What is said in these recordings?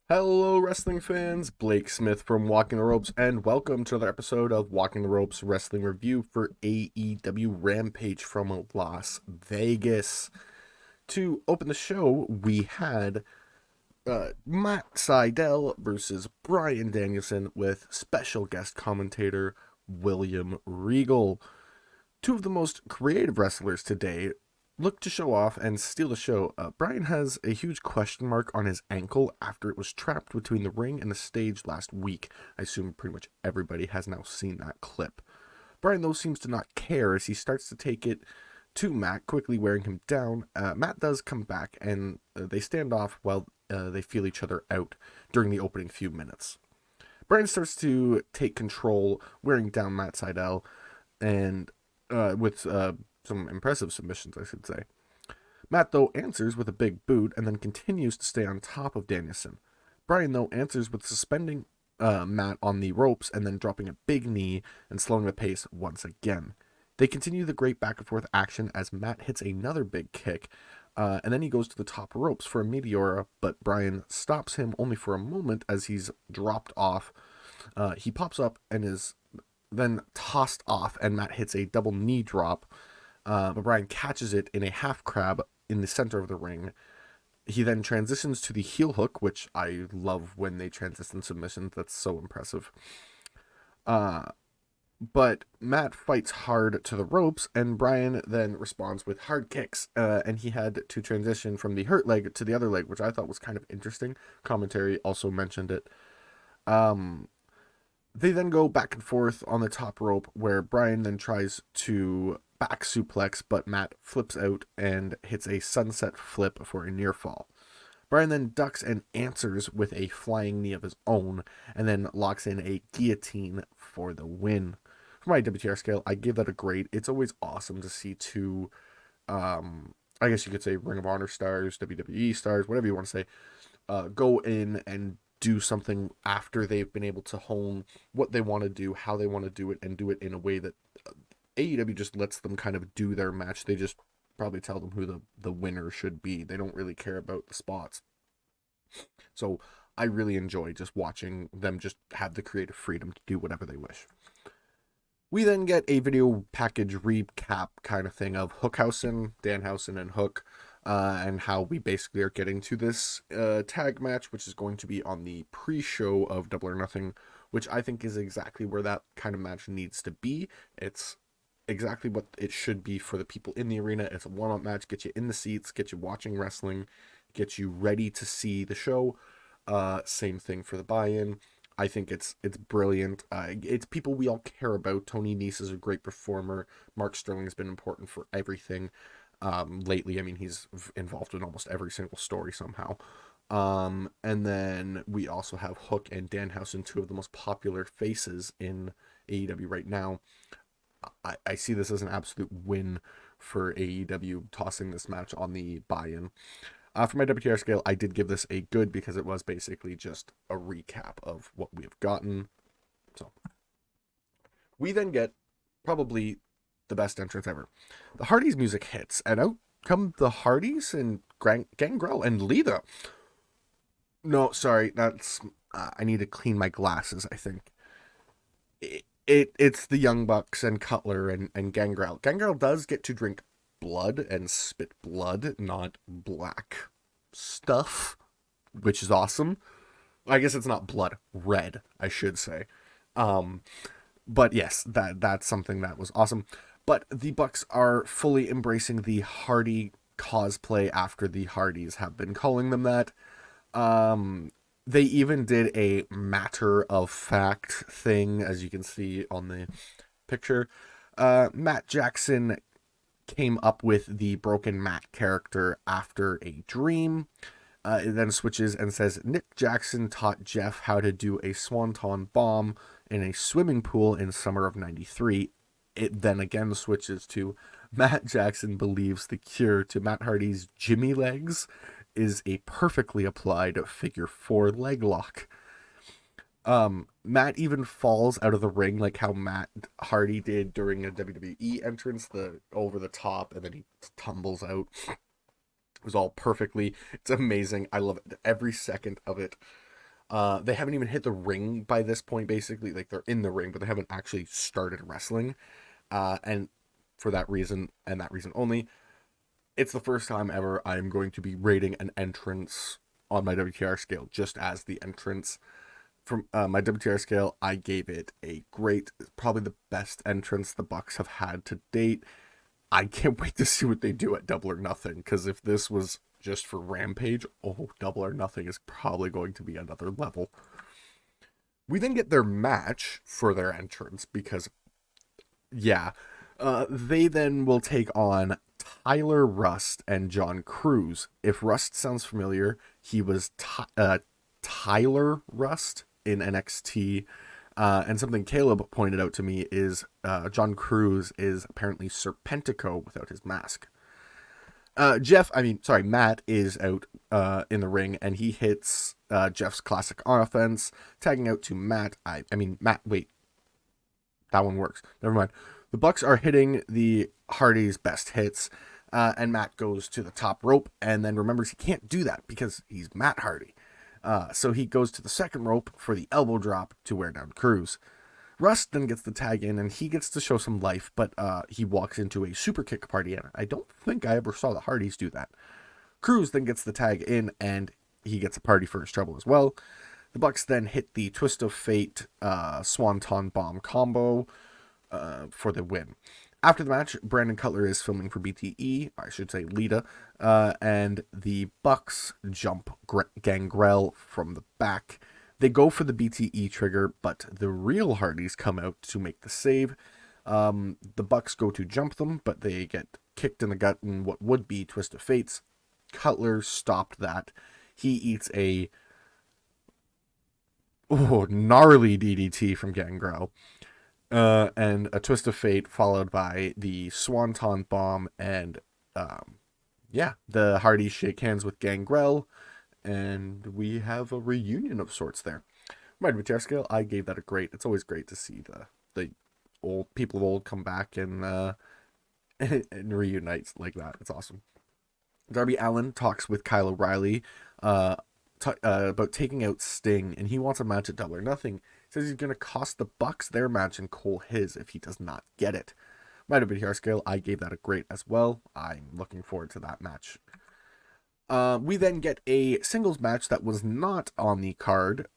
Hello, wrestling fans. Blake Smith from Walking the Ropes, and welcome to another episode of Walking the Ropes Wrestling Review for AEW Rampage from Las Vegas. To open the show, we had Matt Sydal versus Bryan Danielson with special guest commentator William Regal. Two of the most creative wrestlers today look to show off and steal the show. Bryan has a huge question mark on his ankle after it was trapped between the ring and the stage last week. I assume pretty much everybody has now seen that clip. Bryan, though, seems to not care as he starts to take it to Matt, quickly wearing him down. Matt does come back, and they stand off while they feel each other out during the opening few minutes. Bryan starts to take control, wearing down Matt Sydal, and with some impressive submissions, I should say. Matt, though, answers with a big boot and then continues to stay on top of Danielson. Bryan, though, answers with suspending Matt on the ropes and then dropping a big knee and slowing the pace once again. They continue the great back and forth action as Matt hits another big kick, and then he goes to the top ropes for a Meteora, but Bryan stops him only for a moment as he's dropped off. He pops up and is then tossed off, and Matt hits a double knee drop, but Bryan catches it in a half crab in the center of the ring. He then transitions to the heel hook, which I love when they transition submissions. That's so impressive. But Matt fights hard to the ropes, and Bryan then responds with hard kicks, and he had to transition from the hurt leg to the other leg, which I thought was kind of interesting. Commentary also mentioned it. They then go back and forth on the top rope, where Bryan then tries to back suplex, but Matt flips out and hits a sunset flip for a near fall. Bryan then ducks and answers with a flying knee of his own, and then locks in a guillotine for the win. For my WTR scale, I give that a grade. It's always awesome to see two, I guess you could say Ring of Honor stars, WWE stars, whatever you want to say, go in and do something after they've been able to hone what they want to do, how they want to do it, and do it in a way that AEW just lets them kind of do their match. They just probably tell them who the winner should be. They don't really care about the spots. So I really enjoy just watching them just have the creative freedom to do whatever they wish. We then get a video package recap kind of thing of Hookhausen, Danhausen, and Hook, and how we basically are getting to this tag match, which is going to be on the pre-show of Double or Nothing, which I think is exactly where that kind of match needs to be. It's exactly what it should be for the people in the arena. It's a warm-up match, get you in the seats, get you watching wrestling, get you ready to see the show. Same thing for the buy-in. I think it's brilliant. It's people we all care about. Tony Nese is a great performer. Mark Sterling has been important for everything lately. I mean, he's involved in almost every single story somehow. And then we also have Hook and Danhausen, two of the most popular faces in AEW right now. I see this as an absolute win for AEW tossing this match on the buy-in. For my WTR scale, I did give this a good because it was basically just a recap of what we have gotten. So we then get probably the best entrance ever. The Hardys music hits, and out come the Hardys and Gangrel and Lita. No, sorry, that's I need to clean my glasses, I think. It's the Young Bucks and Cutler and Gangrel. Gangrel does get to drink blood and spit blood, not black stuff, which is awesome. I guess it's not blood, red, I should say. But yes, that's something that was awesome. But the Bucks are fully embracing the Hardy cosplay after the Hardys have been calling them that. They even did a matter of fact thing, as you can see on the picture. Matt Jackson came up with the Broken Matt character after a dream. It then switches and says, Nick Jackson taught Jeff how to do a swanton bomb in a swimming pool in summer of 93. It then again switches to Matt Jackson believes the cure to Matt Hardy's Jimmy legs is a perfectly applied figure 4 leg lock. Matt even falls out of the ring like how Matt Hardy did during a WWE entrance, the over the top, and then he tumbles out. It was all perfectly. It's amazing. I love it. Every second of it. They haven't even hit the ring by this point, basically. Like, they're in the ring, but they haven't actually started wrestling. And for that reason, and that reason only, it's the first time ever I'm going to be rating an entrance on my WTR scale just as the entrance. From my WTR scale, I gave it a great, probably the best entrance the Bucks have had to date. I can't wait to see what they do at Double or Nothing, because if this was just for Rampage, oh, Double or Nothing is probably going to be another level. We then get their match for their entrance, because, yeah, they then will take on Tyler Rust and John Cruz. If Rust sounds familiar, he was Tyler Rust in NXT. And something Kaleb pointed out to me is John Cruz is apparently Serpentico without his mask. Matt is out in the ring, and he hits Jeff's classic offense, tagging out to Matt. Wait, that one works. Never mind. The Bucks are hitting the Hardys' best hits, and Matt goes to the top rope, and then remembers he can't do that because he's Matt Hardy. So he goes to the second rope for the elbow drop to wear down Cruz. Rust then gets the tag in, and he gets to show some life, but he walks into a super kick party, and I don't think I ever saw the Hardys do that. Cruz then gets the tag in, and he gets a party for his trouble as well. The Bucks then hit the Twist of Fate Swanton Bomb combo for the win. After the match, Brandon Cutler is filming for BTE, I should say Lita, and the Bucks jump Gangrel from the back. They go for the BTE trigger, but the real Hardys come out to make the save. The Bucks go to jump them, but they get kicked in the gut in what would be Twist of Fates. Cutler stopped that. He eats a gnarly DDT from Gangrel. And a Twist of Fate followed by the Swanton Bomb, and the Hardys shake hands with Gangrel, and we have a reunion of sorts there. My WTR scale, I gave that a great. It's always great to see the old people of old come back and and reunite like that. It's awesome. Darby Allin talks with Kyle O'Reilly about taking out Sting, and he wants a match at Double or Nothing. Says he's going to cost the Bucks their match and Cole his if he does not get it. My WTR scale, I gave that a great as well. I'm looking forward to that match. We then get a singles match that was not on the card.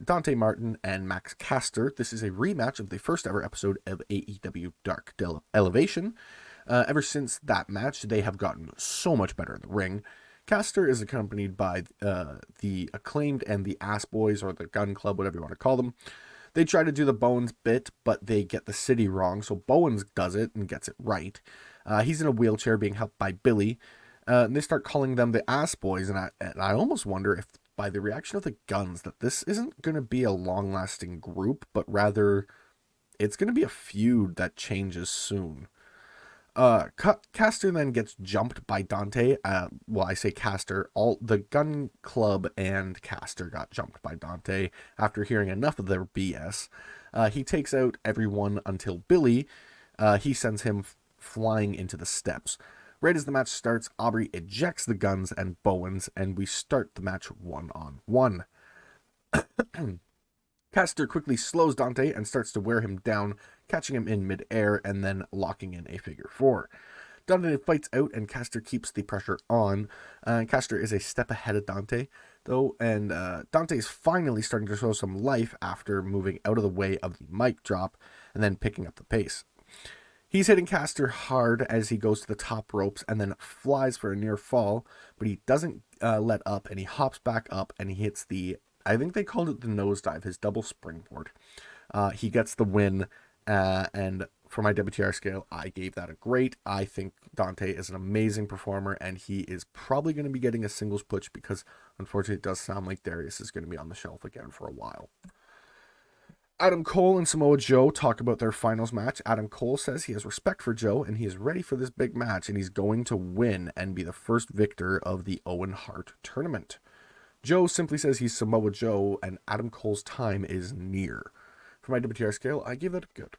Dante Martin and Max Caster. This is a rematch of the first ever episode of AEW Dark Elevation. Ever since that match, they have gotten so much better in the ring. Caster is accompanied by the Acclaimed and the Ass Boys, or the Gun Club, whatever you want to call them. They try to do the Bowens bit, but they get the city wrong, so Bowens does it and gets it right. He's in a wheelchair being helped by Billy. And they start calling them the Ass Boys, and I almost wonder if, by the reaction of the Guns, that this isn't going to be a long-lasting group, but rather it's going to be a feud that changes soon. Caster then gets jumped by Dante. I say Caster. All the Gun Club and Caster got jumped by Dante after hearing enough of their BS. He takes out everyone until Billy. He sends him flying into the steps. Right as the match starts, Aubrey ejects the Guns and Bowens, and we start the match 1-on-1. Caster quickly slows Dante and starts to wear him down, catching him in mid-air and then locking in a figure four. Dante fights out, and Caster keeps the pressure on. Caster is a step ahead of Dante, though, and Dante is finally starting to show some life after moving out of the way of the mic drop and then picking up the pace. He's hitting Caster hard as he goes to the top ropes and then flies for a near fall, but he doesn't let up, and he hops back up and he hits I think they called it the nosedive, his double springboard. He gets the win, and for my WTR scale, I gave that a great. I think Dante is an amazing performer, and he is probably going to be getting a singles push because, unfortunately, it does sound like Darius is going to be on the shelf again for a while. Adam Cole and Samoa Joe talk about their finals match. Adam Cole says he has respect for Joe, and he is ready for this big match, and he's going to win and be the first victor of the Owen Hart tournament. Joe simply says he's Samoa Joe, and Adam Cole's time is near. For my WTR scale, I give that a good.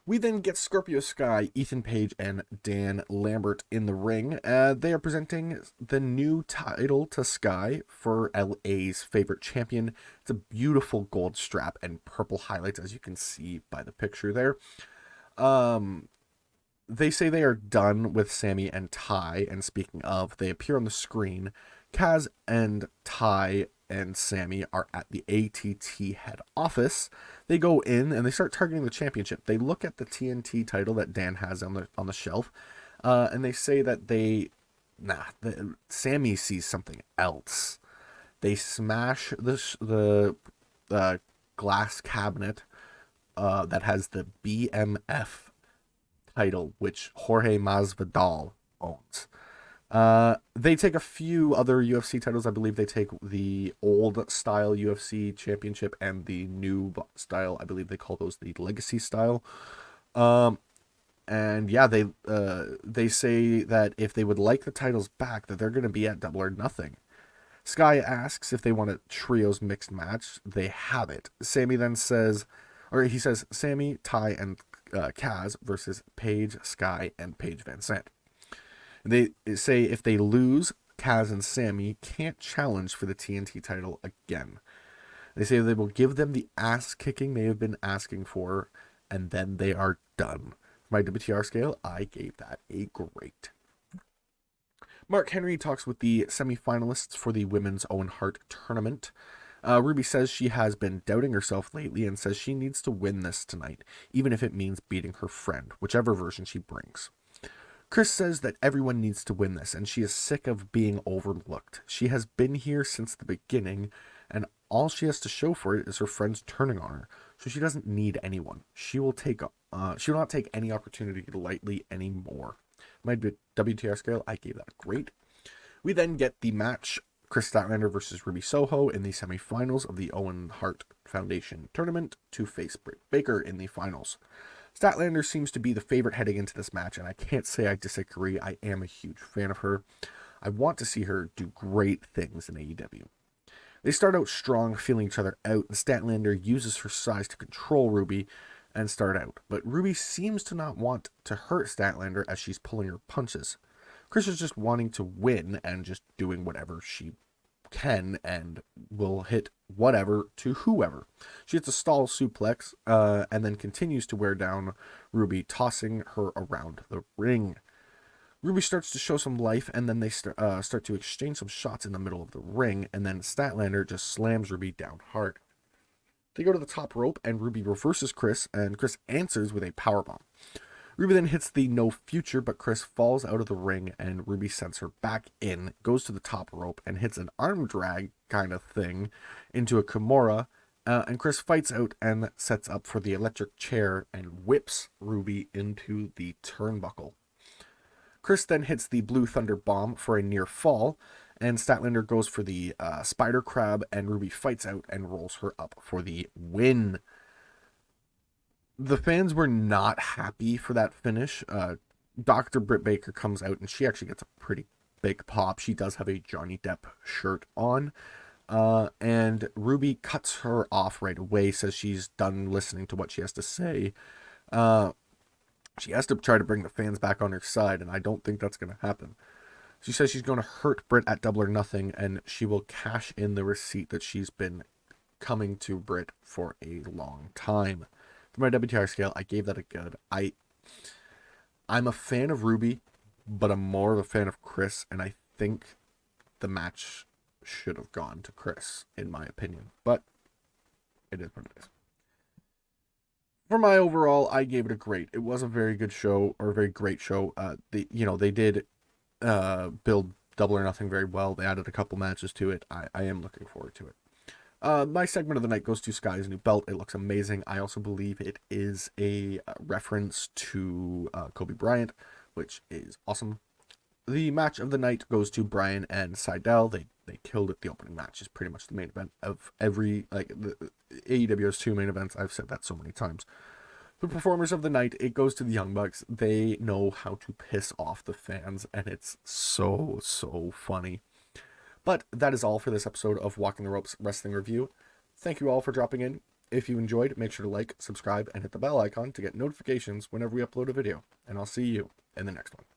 We then get Scorpio Sky, Ethan Page, and Dan Lambert in the ring. They are presenting the new title to Sky for LA's favorite champion. It's a beautiful gold strap and purple highlights, as you can see by the picture there. They say they are done with Sammy and Ty, and speaking of, they appear on the screen. Kaz and Ty and Sammy are at the ATT head office. They go in and they start targeting the championship. They look at the TNT title that Dan has on the shelf, and they say that Sammy sees something else. They smash the glass cabinet that has the BMF title, which Jorge Masvidal owns. They take a few other UFC titles. I believe they take the old style UFC championship and the new style. I believe they call those the legacy style. And yeah, they say that if they would like the titles back, that they're going to be at Double or Nothing. Sky asks if they want a trios mixed match. They have it. Sammy then says, he says, Sammy, Ty, and Kaz versus Paige, Sky, and Paige Van Sant. They say if they lose, Kaz and Sammy can't challenge for the TNT title again. They say they will give them the ass kicking they have been asking for, and then they are done. For my WTR scale, I gave that a great. Mark Henry talks with the semifinalists for the Women's Owen Hart tournament. Ruby says she has been doubting herself lately and says she needs to win this tonight, even if it means beating her friend, whichever version she brings. Chris says that everyone needs to win this, and she is sick of being overlooked. She has been here since the beginning, and all she has to show for it is her friends turning on her, so she doesn't need anyone. She will not take any opportunity lightly anymore. My WTR scale, I gave that a great. We then get the match, Chris Statlander versus Ruby Soho in the semifinals of the Owen Hart Foundation tournament to face Britt Baker in the finals. Statlander seems to be the favorite heading into this match, and I can't say I disagree. I am a huge fan of her. I want to see her do great things in AEW. They start out strong, feeling each other out, and Statlander uses her size to control Ruby and start out. But Ruby seems to not want to hurt Statlander as she's pulling her punches. Chris is just wanting to win and just doing whatever she can and will hit whatever to whoever. She hits a stall suplex and then continues to wear down Ruby, tossing her around the ring. Ruby starts to show some life, and then they start to exchange some shots in the middle of the ring, and then Statlander just slams Ruby down hard. They go to the top rope, and Ruby reverses Chris, and Chris answers with a powerbomb. Ruby then hits the no future, but Chris falls out of the ring, and Ruby sends her back in, goes to the top rope, and hits an arm drag kind of thing into a Kimura, and Chris fights out and sets up for the electric chair and whips Ruby into the turnbuckle. Chris then hits the Blue Thunder Bomb for a near fall, and Statlander goes for the Spider Crab, and Ruby fights out and rolls her up for the win. The fans were not happy for that finish. Dr. Britt Baker comes out, and she actually gets a pretty big pop. She does have a Johnny Depp shirt on. And Ruby cuts her off right away, says she's done listening to what she has to say. She has to try to bring the fans back on her side, and I don't think that's going to happen. She says she's going to hurt Britt at Double or Nothing, and she will cash in the receipt that she's been coming to Britt for a long time. For my WTR scale, I gave that a good. I'm a fan of Ruby, but I'm more of a fan of Chris, and I think the match should have gone to Chris, in my opinion. But it is what it is. For my overall, I gave it a great. It was a very good show, or a very great show. They did build Double or Nothing very well. They added a couple matches to it. I am looking forward to it. My segment of the night goes to Sky's new belt. It looks amazing. I also believe it is a reference to Kobe Bryant, which is awesome. The match of the night goes to Bryan and Sydal. They killed it. The opening match is pretty much the main event of every, the AEW's 2 main events. I've said that so many times. The performers of the night, it goes to the Young Bucks. They know how to piss off the fans, and it's so funny. But that is all for this episode of Walking the Ropes Wrestling Review. Thank you all for dropping in. If you enjoyed, make sure to like, subscribe, and hit the bell icon to get notifications whenever we upload a video. And I'll see you in the next one.